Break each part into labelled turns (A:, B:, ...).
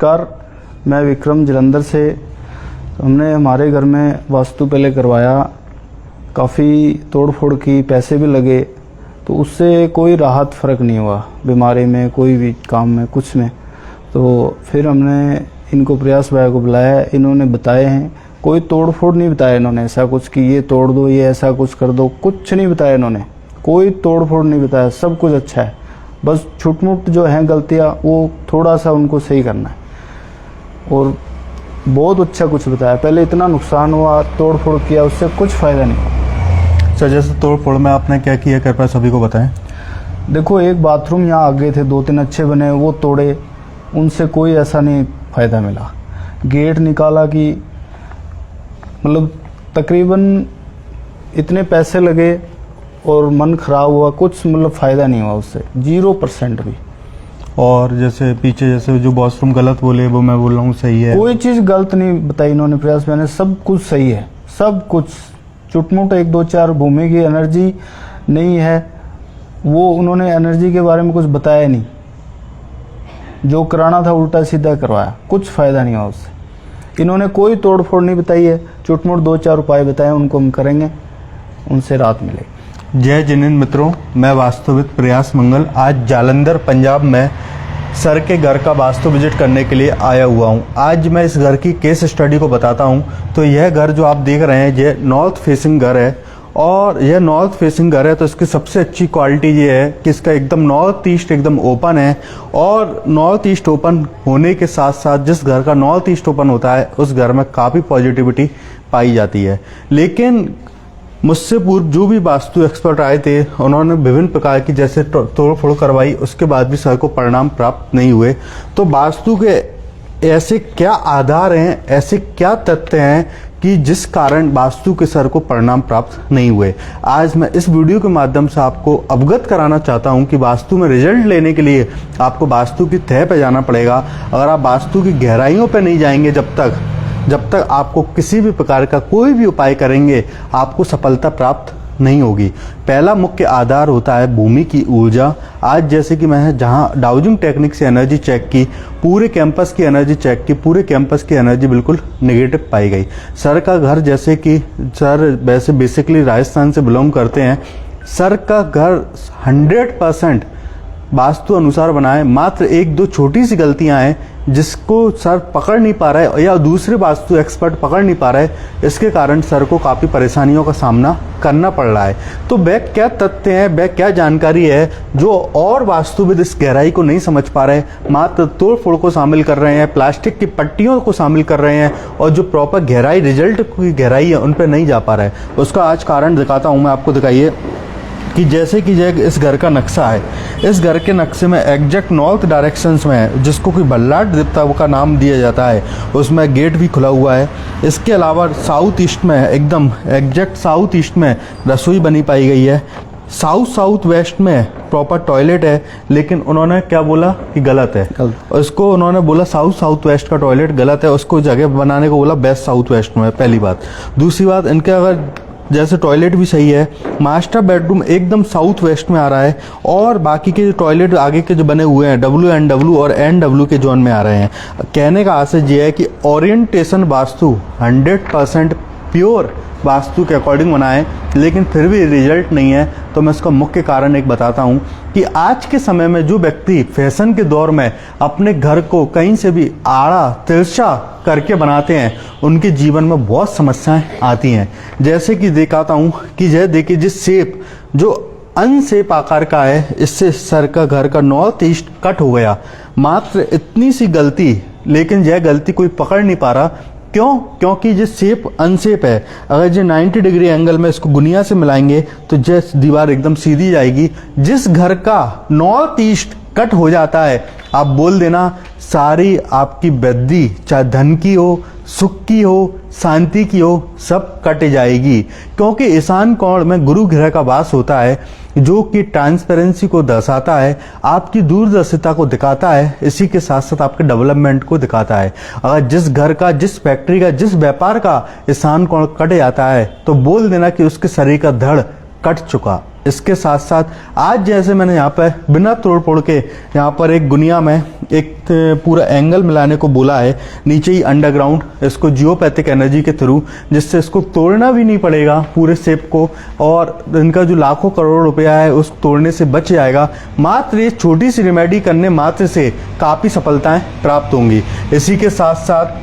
A: नमस्कार, मैं विक्रम जलंधर से। हमने हमारे घर में वास्तु पहले करवाया, काफ़ी तोड़ फोड़ की, पैसे भी लगे, तो उससे कोई राहत फ़र्क नहीं हुआ बीमारी में, कोई भी काम में, कुछ में। तो फिर हमने इनको प्रयास भाई को बुलाया, इन्होंने बताए हैं, कोई तोड़ फोड़ नहीं बताया इन्होंने, ऐसा कुछ कि ये तोड़ दो, ये ऐसा कुछ कर दो, कुछ नहीं बताया इन्होंने, कोई तोड़ फोड़ नहीं बताया, सब कुछ अच्छा है। बस छूट मूट जो हैं गलतियाँ, वो थोड़ा सा उनको सही करना है। और बहुत अच्छा कुछ बताया। पहले इतना नुकसान हुआ, तोड़ फोड़ किया, उससे कुछ फ़ायदा नहीं।
B: सर, जैसे तोड़ फोड़ में आपने क्या किया, कृपया सभी को बताएं।
A: देखो, एक बाथरूम यहाँ आगे थे, 2-3 अच्छे बने, वो तोड़े, उनसे कोई ऐसा नहीं फ़ायदा मिला। गेट निकाला कि मतलब तकरीबन इतने पैसे लगे और मन ख़राब हुआ, कुछ मतलब फ़ायदा नहीं हुआ उससे, 0% भी।
B: और जैसे पीछे जैसे जो वॉशरूम गलत बोले, वो मैं बोल रहा हूँ सही है?
A: कोई चीज़ गलत नहीं बताई इन्होंने, प्रयास मैंने, सब कुछ सही है, सब कुछ। चुटमुट 1-2-4 भूमि की एनर्जी नहीं है, वो उन्होंने एनर्जी के बारे में कुछ बताया नहीं। जो कराना था उल्टा सीधा करवाया, कुछ फ़ायदा नहीं हुआ उससे। इन्होंने कोई तोड़ फोड़ नहीं बताई है, चुटमुट 2-4 उपाय बताए, उनको हम करेंगे, उनसे राहत मिलेगी।
B: जय जिनेंद्र मित्रों, मैं वास्तुविद प्रयास मंगल आज जालंधर पंजाब में सर के घर का वास्तु विजिट करने के लिए आया हुआ हूं। आज मैं इस घर की केस स्टडी को बताता हूं। तो यह घर जो आप देख रहे हैं, ये नॉर्थ फेसिंग घर है, और यह नॉर्थ फेसिंग घर है तो इसकी सबसे अच्छी क्वालिटी ये है कि इसका एकदम नॉर्थ ईस्ट एकदम ओपन है। और नॉर्थ ईस्ट ओपन होने के साथ साथ जिस घर का नॉर्थ ईस्ट ओपन होता है, उस घर में काफ़ी पॉजिटिविटी पाई जाती है। लेकिन मुझसे पूर्व जो भी वास्तु एक्सपर्ट आए थे, उन्होंने विभिन्न प्रकार की जैसे तोड़ फोड़ करवाई, उसके बाद भी सर को परिणाम प्राप्त नहीं हुए। तो वास्तु के ऐसे क्या आधार हैं, ऐसे क्या तथ्य हैं कि जिस कारण वास्तु के सर को परिणाम प्राप्त नहीं हुए? आज मैं इस वीडियो के माध्यम से आपको अवगत कराना चाहता हूं कि वास्तु में रिजल्ट लेने के लिए आपको वास्तु की तह पे जाना पड़ेगा। अगर आप वास्तु की गहराइयों पे नहीं जाएंगे, जब तक आपको किसी भी प्रकार का कोई भी उपाय करेंगे, आपको सफलता प्राप्त नहीं होगी। पहला मुख्य आधार होता है भूमि की ऊर्जा। आज जैसे कि मैं जहां डाउजिंग टेक्निक से एनर्जी चेक की, पूरे कैंपस की एनर्जी चेक की, पूरे कैंपस की एनर्जी बिल्कुल नेगेटिव पाई गई। सर का घर, जैसे कि सर वैसे बेसिकली राजस्थान से बिलोंग करते हैं, सर का घर 100% वास्तु अनुसार बनाए। मात्र 1-2 छोटी सी गलतियां हैं जिसको सर पकड़ नहीं पा रहा है या दूसरे वास्तु एक्सपर्ट पकड़ नहीं पा रहा है, इसके कारण सर को काफ़ी परेशानियों का सामना करना पड़ रहा है। तो वह क्या तथ्य हैं, वह क्या जानकारी है जो और वास्तुविद इस गहराई को नहीं समझ पा रहे हैं, मात्र तोड़ फोड़ को शामिल कर रहे हैं, प्लास्टिक की पट्टियों को शामिल कर रहे हैं, और जो प्रॉपर गहराई, रिजल्ट की गहराई है, उन पर नहीं जा पा रहा है। उसका आज कारण दिखाता हूँ मैं आपको। दिखाइए कि जैसे कि इस घर का नक्शा है, इस घर के नक्शे में एग्जैक्ट नॉर्थ डायरेक्शंस में है, जिसको कोई बल्लाट देवता का नाम दिया जाता है, उसमें गेट भी खुला हुआ है। इसके अलावा साउथ ईस्ट में, एकदम एग्जैक्ट साउथ ईस्ट में रसोई बनी पाई गई है। साउथ वेस्ट में प्रॉपर टॉयलेट है, लेकिन उन्होंने क्या बोला कि गलत है। उसको उन्होंने बोला साउथ वेस्ट का टॉयलेट गलत है, उसको जगह बनाने को बोला बेस्ट साउथ वेस्ट में, पहली बात। दूसरी बात, इनके अगर जैसे टॉयलेट भी सही है, मास्टर बेडरूम एकदम साउथ वेस्ट में आ रहा है, और बाकी के जो टॉयलेट आगे के जो बने हुए हैं WNW और NW के जोन में आ रहे हैं। कहने का आशय ये है कि ओरिएंटेशन वास्तु 100% प्योर वास्तु के अकॉर्डिंग बनाएं, लेकिन फिर भी रिजल्ट नहीं है। तो मैं इसका मुख्य कारण एक बताता हूं कि आज के समय में जो व्यक्ति फैशन के दौर में अपने घर को कहीं से भी आड़ा तिरछा करके बनाते हैं, उनके जीवन में बहुत समस्याएं आती हैं। जैसे कि दिखाता हूं कि यह देखिए, जिस शेप जो अनशेप आकार का है, इससे सर का घर का नॉर्थ ईस्ट कट हो गया। मात्र इतनी सी गलती, लेकिन यह गलती कोई पकड़ नहीं पा रहा। क्यों? क्योंकि ये शेप अनशेप है। अगर ये 90 डिग्री एंगल में इसको गुनिया से मिलाएंगे तो ये दीवार एकदम सीधी जाएगी। जिस घर का नॉर्थ ईस्ट कट हो जाता है, आप बोल देना सारी आपकी वृद्धि, चाहे धन की हो, सुख की हो, शांति की हो, सब कट जाएगी। क्योंकि ईशान कोण में गुरु ग्रह का वास होता है, जो कि ट्रांसपेरेंसी को दर्शाता है, आपकी दूरदर्शिता को दिखाता है, इसी के साथ साथ आपके डेवलपमेंट को दिखाता है। अगर जिस घर का, जिस फैक्ट्री का, जिस व्यापार का ईशान कोण कट जाता है, तो बोल देना कि उसके शरीर का धड़ कट चुका। इसके साथ साथ आज जैसे मैंने यहाँ पर बिना तोड़ फोड़ के यहाँ पर एक गुनिया में एक पूरा एंगल मिलाने को बोला है, नीचे ही अंडरग्राउंड इसको जियोपैथिक एनर्जी के थ्रू, जिससे इसको तोड़ना भी नहीं पड़ेगा पूरे शेप को, और इनका जो लाखों करोड़ रुपया है उस तोड़ने से बच जाएगा। मात्र ये छोटी सी रेमेडी करने मात्र से काफ़ी सफलताएं प्राप्त होंगी। इसी के साथ साथ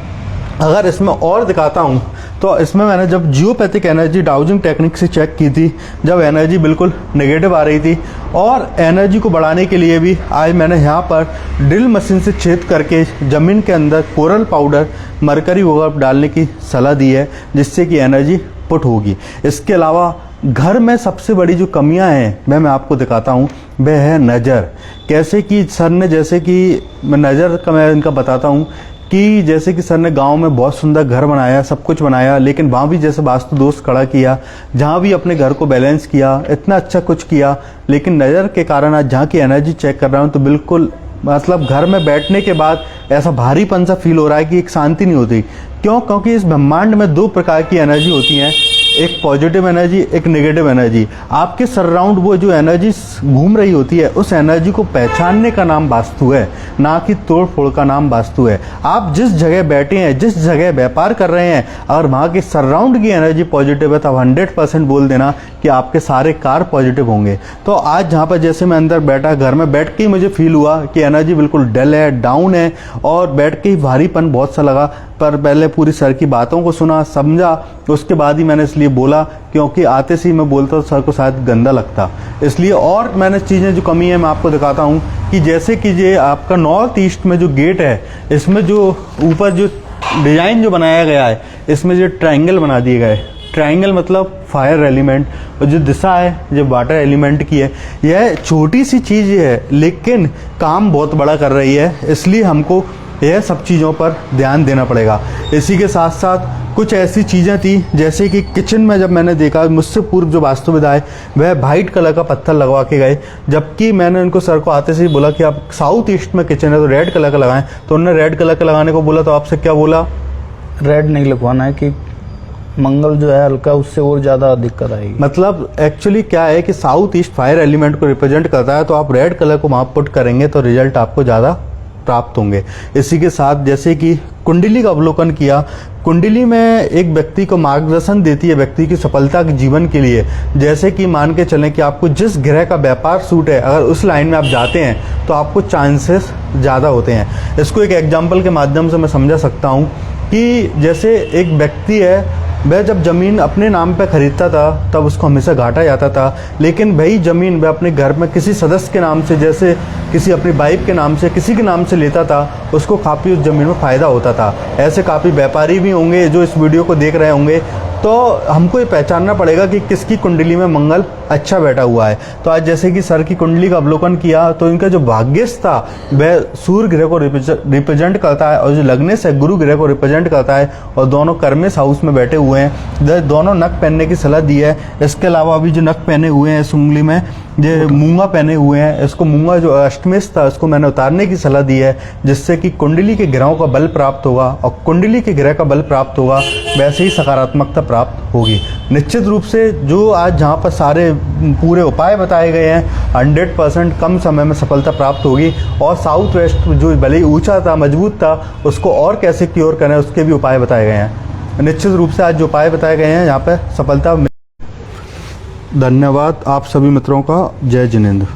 B: अगर इसमें और दिखाता हूँ तो इसमें मैंने जब जियोपैथिक एनर्जी डाउजिंग टेक्निक से चेक की थी, जब एनर्जी बिल्कुल नेगेटिव आ रही थी, और एनर्जी को बढ़ाने के लिए भी आज मैंने यहाँ पर ड्रिल मशीन से छेद करके ज़मीन के अंदर कोरल पाउडर मरकरी वगैरह डालने की सलाह दी है, जिससे कि एनर्जी पुट होगी। इसके अलावा घर में सबसे बड़ी जो कमियां हैं मैं आपको दिखाता हूं, वह है नज़र। कैसे कि सर ने, जैसे कि मैं नज़र का मैं इनका बताता हूं कि जैसे कि सर ने गांव में बहुत सुंदर घर बनाया, सब कुछ बनाया, लेकिन वहाँ भी जैसे वास्तु दोष खड़ा किया, जहाँ भी अपने घर को बैलेंस किया, इतना अच्छा कुछ किया, लेकिन नज़र के कारण आज जहाँ की एनर्जी चेक कर रहा हूँ तो बिल्कुल मतलब घर में बैठने के बाद ऐसा भारीपन सा फील हो रहा है कि एक शांति नहीं होती। क्यों? क्योंकि इस ब्रह्मांड में दो प्रकार की एनर्जी होती हैं, एक पॉजिटिव एनर्जी, एक नेगेटिव एनर्जी। आपके सराउंड वो जो एनर्जी घूम रही होती है, उस एनर्जी को पहचानने का नाम वास्तु है, ना कि तोड़ फोड़ का नाम वास्तु है। आप जिस जगह बैठे हैं, जिस जगह व्यापार कर रहे हैं, अगर वहाँ के सराउंड की एनर्जी पॉजिटिव है तो 100% बोल देना कि आपके सारे कार्य पॉजिटिव होंगे। तो आज जहाँ पर जैसे मैं अंदर बैठा, घर में बैठ के ही मुझे फील हुआ कि एनर्जी बिल्कुल डल है, डाउन है, और बैठ के ही भारीपन बहुत सा लगा। पर पहले पूरी सर की बातों को सुना, समझा, उसके बाद ही मैंने इसलिए बोला, क्योंकि आते से ही मैं बोलता तो सर को शायद गंदा लगता, इसलिए। और मैंने चीज़ें जो कमी है मैं आपको दिखाता हूँ कि जैसे कि ये आपका नॉर्थ ईस्ट में जो गेट है, इसमें जो ऊपर जो डिज़ाइन जो बनाया गया है, इसमें जो ट्रायंगल बना दिए गए। ट्रायंगल मतलब फायर एलिमेंट, और जो दिशा है जो वाटर एलिमेंट की है। यह छोटी सी चीज़ है लेकिन काम बहुत बड़ा कर रही है, इसलिए हमको यह सब चीज़ों पर ध्यान देना पड़ेगा। इसी के साथ साथ कुछ ऐसी चीज़ें थी, जैसे कि किचन में जब मैंने देखा, मुझसे पूर्व जो वास्तुविद आए वह वाइट कलर का पत्थर लगवा के गए, जबकि मैंने उनको सर को आते से ही बोला कि आप साउथ ईस्ट में किचन है तो रेड कलर का लगाएं, तो उन्होंने रेड कलर का लगाने को बोला। तो आपसे क्या बोला?
A: रेड नहीं लगवाना है कि मंगल जो है हल्का, उससे और ज़्यादा दिक्कत आएगी।
B: मतलब एक्चुअली क्या है कि साउथ ईस्ट फायर एलिमेंट को रिप्रेजेंट करता है, तो आप रेड कलर को वहाँ पुट करेंगे तो रिजल्ट आपको ज़्यादा प्राप्त होंगे। इसी के साथ जैसे कि कुंडली का अवलोकन किया, कुंडली में एक व्यक्ति को मार्गदर्शन देती है व्यक्ति की सफलता के जीवन के लिए। जैसे कि मान के चलें कि आपको जिस ग्रह का व्यापार सूट है, अगर उस लाइन में आप जाते हैं तो आपको चांसेस ज़्यादा होते हैं। इसको एक एग्जाम्पल के माध्यम से मैं समझा सकता हूँ कि जैसे एक व्यक्ति है, वह जब ज़मीन अपने नाम पे खरीदता था तब उसको हमेशा घाटा जाता था, लेकिन वही ज़मीन वह अपने घर में किसी सदस्य के नाम से, जैसे किसी अपनी वाइफ के नाम से, किसी के नाम से लेता था, उसको काफ़ी उस ज़मीन में फ़ायदा होता था। ऐसे काफ़ी व्यापारी भी होंगे जो इस वीडियो को देख रहे होंगे। तो हमको ये पहचानना पड़ेगा कि किसकी कुंडली में मंगल अच्छा बैठा हुआ है। तो आज जैसे कि सर की कुंडली का अवलोकन किया तो इनका जो भाग्यश था वह सूर्य ग्रह को रिप्रेजेंट करता है, और जो लग्नेश है गुरु ग्रह को रिप्रेजेंट करता है, और दोनों कर्मेश हाउस में बैठे हुए हैं। दोनों नख पहनने की सलाह दी है। इसके अलावा अभी जो नख पहने हुए हैं इस उंगली में, ये मूंगा पहने हुए हैं, इसको मूंगा जो अष्टमेश था उसको मैंने उतारने की सलाह दी है, जिससे कि कुंडली के ग्रहों का बल प्राप्त होगा, और कुंडली के ग्रह का बल प्राप्त होगा, वैसे ही सकारात्मकता प्राप्त होगी। निश्चित रूप से जो आज जहाँ पर सारे पूरे उपाय बताए गए हैं, 100% कम समय में सफलता प्राप्त होगी। और साउथ वेस्ट जो भले ही ऊंचा था, मजबूत था, उसको और कैसे क्योर करें उसके भी उपाय बताए गए हैं। निश्चित रूप से आज जो उपाय बताए गए हैं यहाँ पर सफलता। धन्यवाद आप सभी मित्रों का। जय जिनेंद्र।